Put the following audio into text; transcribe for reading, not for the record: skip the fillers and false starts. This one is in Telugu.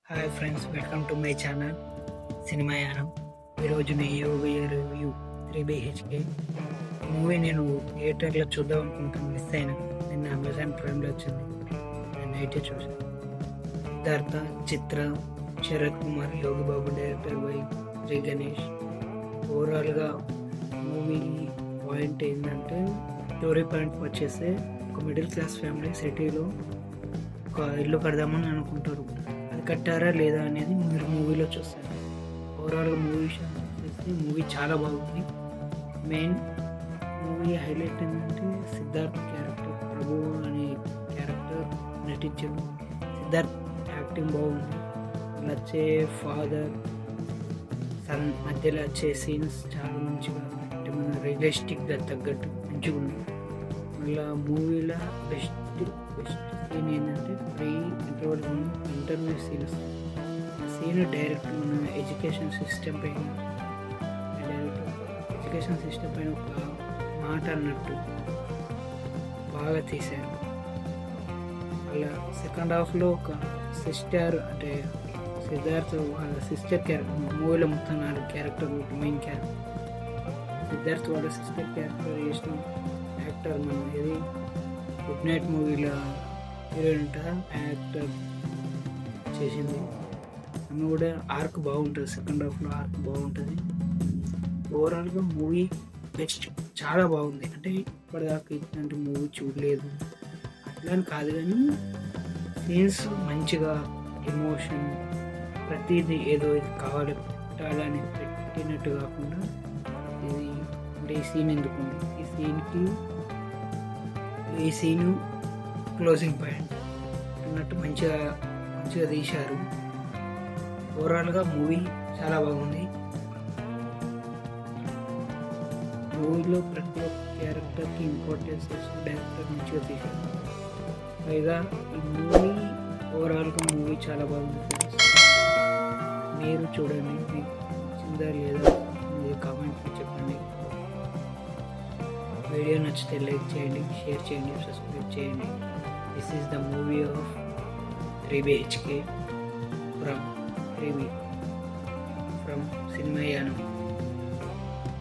Hi friends, welcome to my channel Cinemayanam. ఈరోజు నేను ఇవ్వబోయే రివ్యూ 3BHK మూవీ. నేను థియేటర్లో చూద్దాం అనుకుంటాను, మిస్ అయినా. నిన్న అమెజాన్ ప్రైమ్లో వచ్చింది, నేను నైటే చూసాను. సిద్ధార్థ, చిత్ర, శరత్ కుమార్, యోగి బాబు, డైరెక్టర్ బై శ్రీ గణేష్. ఓవరాల్గా మూవీ పాయింట్ ఏంటంటే, స్టోరీ పాయింట్ వచ్చేసి ఒక మిడిల్ క్లాస్ ఫ్యామిలీ సిటీలో ఒక ఇల్లు కడదామని అనుకుంటారు. అది కట్టారా లేదా అనేది మీరు మూవీలో చూస్తారు. ఓవరాల్గా మూవీ విషయం వచ్చేసి మూవీ చాలా బాగుంది. మెయిన్ మూవీ హైలైట్ ఏంటంటే సిద్ధార్థ్ క్యారెక్టర్, ప్రభు అనే క్యారెక్టర్ నటించాడు. సిద్ధార్థ్ యాక్టింగ్ బాగుంది. అలా వచ్చే ఫాదర్ సన్ మధ్యలో వచ్చే సీన్స్ చాలా మంచిగా, అంటే మన రియలిస్టిక్గా తగ్గట్టు మంచిగా ఉంది. మళ్ళీ మూవీలో బెస్ట్ సీన్ ఏంటంటే ప్రీ ఇంటర్వ్యూ సీన్స్. ఆ సీన్ డైరెక్ట్ మన ఎడ్యుకేషన్ సిస్టమ్ పైన ఒక మాట అన్నట్టు బాగా తీశారు. అలా సెకండ్ హాఫ్లో ఒక సిస్టర్, అంటే సిద్ధార్థ్ వాళ్ళ సిస్టర్ క్యారెక్టర్, మూవీలో మొత్తం 4 క్యారెక్టర్, మెయిన్ క్యారెక్టర్ సిద్ధార్థ్ వాళ్ళ సిస్టర్ క్యారెక్టర్ చేసిన యాక్టర్ మన ఇది గుడ్ నైట్ మూవీలో హీరోయిన్ ఉంటుంది, యాక్టర్ చేసింది. ఆమె కూడా ఆర్క్ బాగుంటుంది, సెకండ్ హాఫ్లో ఆర్క్ బాగుంటుంది. ఓవరాల్గా మూవీ బెస్ట్, చాలా బాగుంది. అంటే ఇప్పటిదాకా ఇట్లాంటి మూవీ చూడలేదు అట్లా అని కాదు, కానీ సీన్స్ మంచిగా, ఎమోషన్ ప్రతిదీ ఏదో ఇది కావాలి పెట్టాలని పెట్టినట్టు కాకుండా, ఇది అంటే ఈ సీన్ ఎందుకుంది, ఈ సీను క్లోజింగ్ పాయింట్ అన్నట్టు మంచిగా తీశారు. ఓవరాల్గా మూవీ చాలా బాగుంది. మూవీలో ప్రతి ఒక్క క్యారెక్టర్కి ఇంపార్టెన్స్ ఇస్తూ డైరెక్టర్ మంచిగా తీశారు. పైగా ఈ ఓవరాల్గా మూవీ చాలా బాగుంది. మీరు చూడండి, మీకు నచ్చిందా లేదా మీరు కామెంట్లో చెప్పండి. వీడియో నచ్చితే లైక్ చేయండి, షేర్ చేయండి, సబ్స్క్రైబ్ చేయండి. This is the movie of 3BHK from సినిమాయానం.